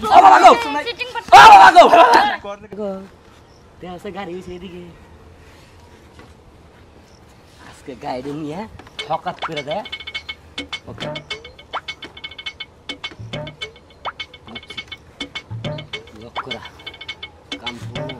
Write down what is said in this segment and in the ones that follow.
বাবা গো বাবা গো তে আছে গাড়ি হইছে এদিকে আজকে গাড়ি নিয়ে হকাত করে দেয় ওকে লক করা কাম পুরো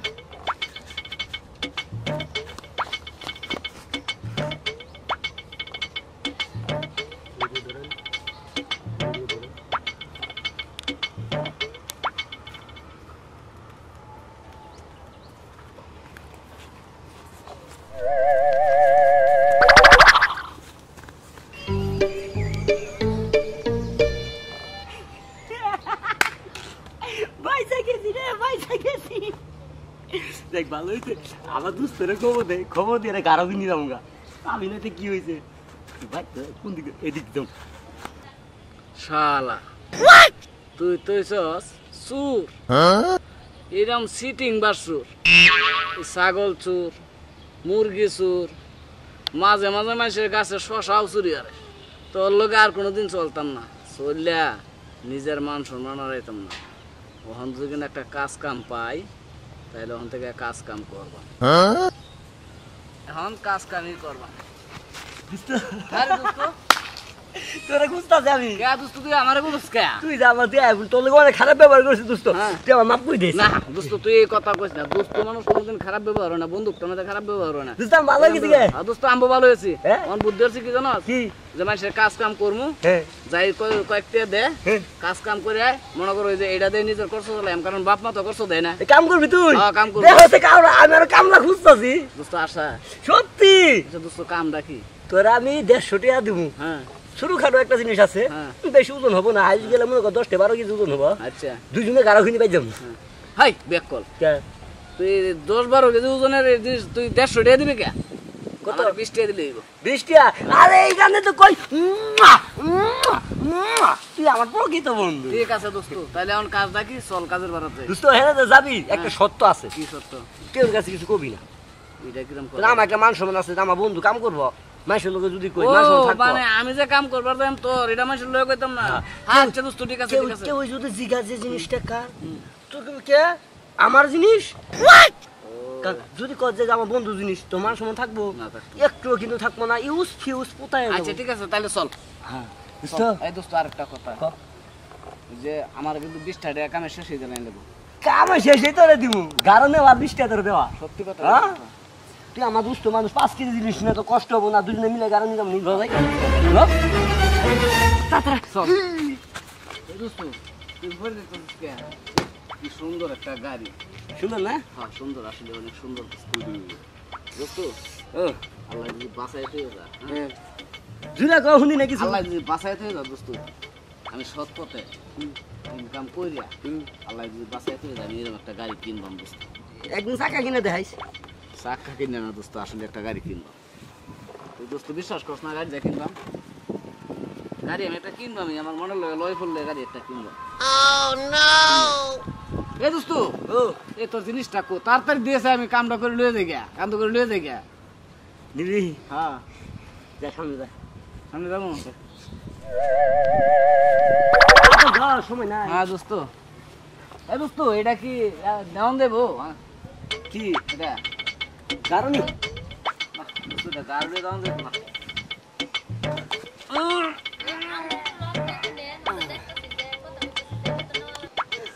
দেখ ভালো হয়েছে আমার দুস্তরে খবর দিয়ে গাড়ো দিন নিলাম গা আমি না কি হয়েছে ভাই কোন দিকে এদিক দাম শালা তুই তুইছস চুর এরম সিটিং বাসুর ছাগল চুর মুরগি চুর মাঝে মাঝে মানুষের গাছে শশাও চুরি আরে তোর লোকে আর কোনোদিন চলতাম না চললা নিজের মান সম্মান হারাইতাম না ওখান যদি একটা কাজ কাম পাই তাহলে ওখান থেকে কাজ কাম করবা এখন কাজ কামই করবা তোরা খুঁজতাছে আমি কে দোস্ত তুই আমারে বলছিস কে তুই যা আমার দিয়ে তোর লোক অনেক খারাপ ব্যবহার করছিস দোস্ত তুই আমার মাপ কই দিস না দোস্ত তুই এই কথা কইস না দোস্ত মানুষ কোনোদিন খারাপ ব্যবহার হয় না বন্দুক টানাতে খারাপ ব্যবহার হয় না দোস্ত আমি ভালো গেছি গে দোস্ত আমি ভালো হয়েছি আমার বুদ্ধি হচ্ছে কি জানো কি যে মানুষের কাজ কাম করমু যাই কয়েকটা দে কাজ কাম করে মনে করো যে এটা দিয়ে নিজের খরচ চালাম কারণ বাপ মা তো খরচ দেয় না কাম করবি তুই কাম করবি আমি আর কামলা খুঁজতাছি দোস্ত আশা সত্যি দোস্ত কাম রাখি তোরা আমি 150 টাকা দিব হ্যাঁ ছোটখাটো একটা জিনিস আছে বেশি ওজন হবো না আজ গেলে মনে কর 10-12 কেজি ওজন হবো আচ্ছা দুইজনে গাড়ো কিনে পাই যাবো হাই ব্যাক কল তুই 10-12 কেজি ওজনের জিনিস তুই 150 টাকা দিবি কে কত 20 টাকা দিলে 20 টাকা আরে এইখানে তো কই তুই আমার প্রকৃত বন্ধু ঠিক আছে দোস্ত তাহলে এখন কাজ রাখি চল কাজের বাড়াতে দোস্ত হ্যাঁ যাবি একটা সত্য আছে কি সত্য কেউ কাছে কিছু কবি না এটা কিরকম না আমার একটা মান সম্মান আছে আমার বন্ধু কাম করবো মাসের লোকে যদি কই মানে আমি যে কাম করবার দাম তোর এটা মাসের লোকে কইতাম না আচ্ছা দোস্ত ঠিক আছে ঠিক আছে কেউ যদি জিজ্ঞাসা জিনিসটা কার তোর কে আমার জিনিস যদি কর যে আমার বন্ধু জিনিস তোমার সময় থাকবো একটু কিন্তু থাকবো না ইউজ ফিউজ কোথায় আচ্ছা ঠিক আছে তাহলে চল হ্যাঁ এই দোস্ত আরেকটা কথা যে আমার কিন্তু 20 টাকা কামে শেষ হয়ে গেল নেব কামে শেষ হয়ে তোরে দিব গারনে আর 20 টাকা তোরে দেওয়া সত্যি কথা তুই আমার দুষ্ট মানুষ 5 কেজি জিনিস না তো কষ্ট হবো না দুজনে মিলে গারো নিলাম নি ভাই তাড়াতাড়ি চল এই দোস্ত তুই বলে দে কে কি সুন্দর একটা গাড়ি সুন্দর না হ্যাঁ সুন্দর আসলে অনেক সুন্দর দোস্ত আল্লাহ যদি বাঁচাইতে যা হ্যাঁ জুরা কও শুনি নাকি আল্লাহ যদি বাঁচাইতে যা দোস্ত আমি সৎ পথে ইনকাম কইরা আল্লাহ যদি বাঁচাইতে যা আমি এরকম একটা গাড়ি কিনবাম দোস্ত একদিন চাকা কিনে দেখাইস চাকা কিনে না দোস্ত আসলে একটা গাড়ি কিনবাম তুই দোস্ত বিশ্বাস করছ না গাড়ি কিনবাম গাড়ি আমি একটা কিনবাম আমার মনে লয় ফুললে গাড়ি একটা কিনবাম এ দোস্ত এ তোর জিনিসটা কো তাড়াতাড়ি দিয়েছে আমি কামটা করে লয়ে যাই গা কামটা করে লয়ে যাই গা দিবি হ্যাঁ যা সামনে যা সামনে যাবো সময় নাই হ্যাঁ দোস্ত এ দোস্ত এটা কি নেওয়ান দেবো কি এটা কারণই দোস্ত এটা গাড়ি দেওয়ান দেবো না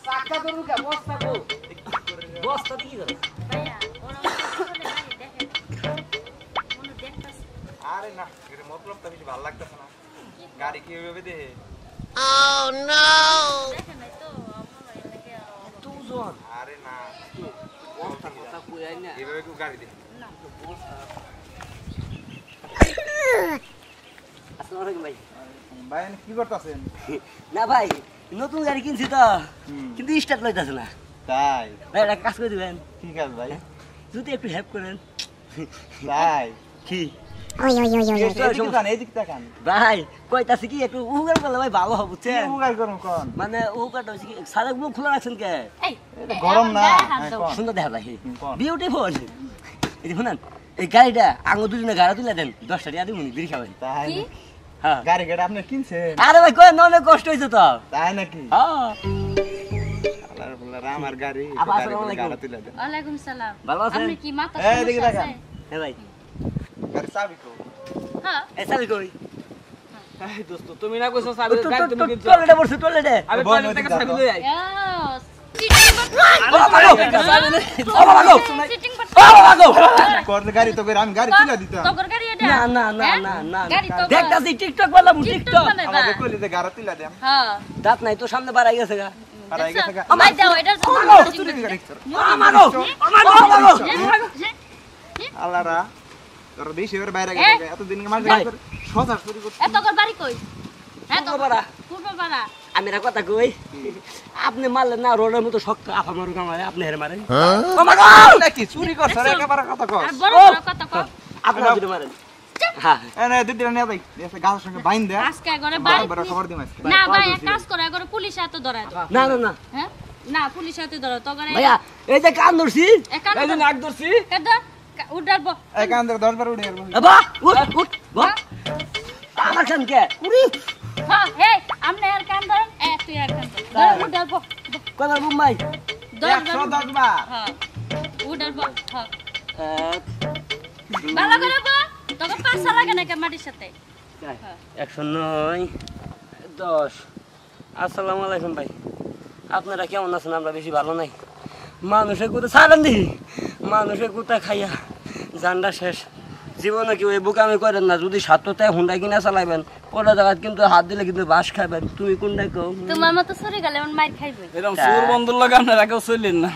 চাকা ধরু কে বস্তা গো বস্তা কি করে আরে না এর মতলব তো বেশি ভালো লাগতেছে না গাড়ি কি হবে দেখে Oh no! তুজন আরে না বস্তা কথা কই আই না এভাবে কি গাড়ি দেখে না বস্তা আসসালামু আলাইকুম ভাই ভাই কি করতেছেন না ভাই নতুন গাড়ি কিনছি তো কিন্তু স্টার্ট লইতাছে না তাই ভাই একটা কাজ করে দিবেন ঠিক আছে ভাই যদি একটু হেল্প করেন তাই কি এদিক তাকান ভাই কইতাছি কি একটু উগার করলে ভাই ভালো হবে বুঝছেন উগার করুন কোন মানে উগারটা হচ্ছে কি সারা মুখ খোলা রাখছেন কে এটা গরম না কোন সুন্দর দেখা ভাই কোন? বিউটিফুল এই দেখুন এই গাড়িটা আঙ্গ দুজনে গাড়ি তুলে দেন 10 টাকা দিবনি বিড়ি খাবেন তাই হ্যাঁ গাড়ি গাড়ি আপনি কিনছেন আরে ভাই কই অনেক কষ্ট হইছে তো তাই নাকি হ্যাঁ আমার গাড়ি আপা, গাড়ি আসসালামু আলাইকুম। গাড়ি তুলে দেন ওয়ালাইকুম সালাম। ভালো আছেন? আপনি কি মাথা এই, এদিকে সমস্যা তাকান। আছে? হ্যাঁ ভাই গাড়ি চাবি কো হ্যাঁ। এই চাবি কই এই দোস্ত তুমি না কইছো চাবি গাড়ি তুমি কিনছো টয়লেটে বসে টয়লেটে আমি বোন, টয়লেট থেকে ওদিকে চাবি যাও। লই আই চিটিং করলে গাড়ি তো করে আমি গাড়ি তুলে দিতাম তোর গাড়ি এটা? না না না হ্যাঁ? না না গাড়ি তো দেখতাছি টিকটক বানাবো টিকটক টিকটক বানাইবা? আমাকে কইলে যে গাড়ি তুলে দেন হ্যাঁ। দাঁত নাই তো সামনে বাড়াই গেছে গা আর আই গেছে দেখছো? ভাই দাও, এটার জন্য আমারও চিটিং চুরি করছে। গাড়ি চোর আমারও আমারও আল্লাহরা তোর বেশি করে বাইরে এ? গেছে এত দিন মাঝে ভাই। সোজা চুরি করতে এ তোর বাড়ি কই? হ্যাঁ তো পূর্বপাড়া। পূর্বপাড়া। আমি একটা কথা কই আপনি মারলেন না রোডের মতো শক্ত আফা মারুক আমারে আপনি হেরে মারেন নাকি চুরি করছ রে একেবারে কথা কস আর বড় ও! বড় কথা কও। আপনি যদি মারেন হ্যাঁ এনে দুটি নিয়ে যাই এসে গাছের সঙ্গে বাইন দে আজকে একবারে বাড়ি বড় খবর দিম আজকে না ভাই এক কাজ করে একবারে পুলিশ হাতে ধরায় দাও। না না না হ্যাঁ? না পুলিশ হাতে ধরো তো করে ভাইয়া এই যে কান ধরছি এই যে নাক ধরছি উঠাবো। এই কান থেকে 10 বার উঠে গেল এ বাহ উঠ উঠ বাহ আমার কান কে উড়ি হ্যাঁ হে আমনে আর কান ধরেন এ তুই আর কান ধর উঠাবো। কোন মুম্বাই 110 বার হ্যাঁ উঠাবো। হ্যাঁ এক ভালো করে বল তোকে পাঁচশো লাগে নাকি মাটির সাথে? 109 10 আসসালামু আলাইকুম ভাই আপনারা কেমন আছেন আমরা বেশি ভালো নাই মানুষের কোথা ছাড়েন দিই মানুষের কোথা খাইয়া জানটা শেষ জীবনে কেউ এই বোকামি করেন না যদি সাতটায় হুন্ডা কিনা চালাইবেন পরে জায়গায় কিন্তু হাত দিলে কিন্তু বাস খাবেন তুমি কোনটাই কও তোমার মতো সরে গেলে এমন মাইর খাইবে। এরকম সুর বন্ধুর লাগে আপনারা কেউ চললেন না